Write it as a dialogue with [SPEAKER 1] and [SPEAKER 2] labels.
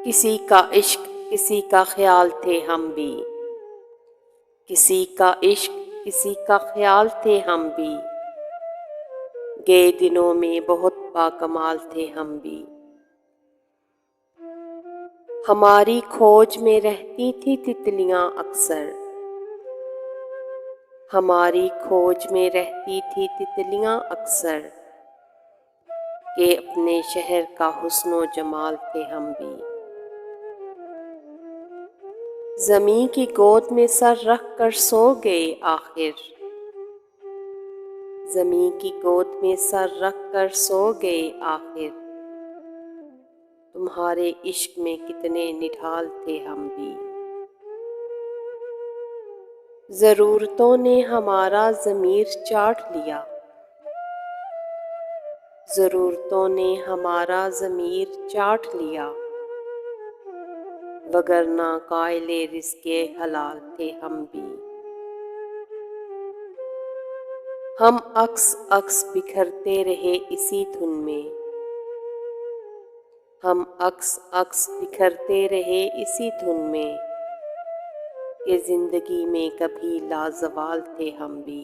[SPEAKER 1] किसी का इश्क किसी का ख्याल थे हम भी, किसी का इश्क किसी का ख्याल थे हम भी, गए दिनों में बहुत बाकमाल थे हम भी। हमारी खोज में रहती थी तितलियां अक्सर, हमारी खोज में रहती थी तितलियां अक्सर, के अपने शहर का हुस्नो जमाल थे हम भी। ज़मीं की गोद में सर रख कर सो गए आखिर, ज़मीं की गोद में सर रख कर सो गए आखिर, तुम्हारे इश्क में कितने निढाल थे हम भी। ज़रूरतों ने हमारा ज़मीर चाट लिया, ज़रूरतों ने हमारा ज़मीर चाट लिया, वगरना कायले रिज़्क़े हलाल थे हम भी। हम अक्स अक्स बिखरते रहे इसी धुन में, हम अक्स अक्स बिखरते रहे इसी धुन में, कि ज़िंदगी में कभी लाज़वाल थे हम भी।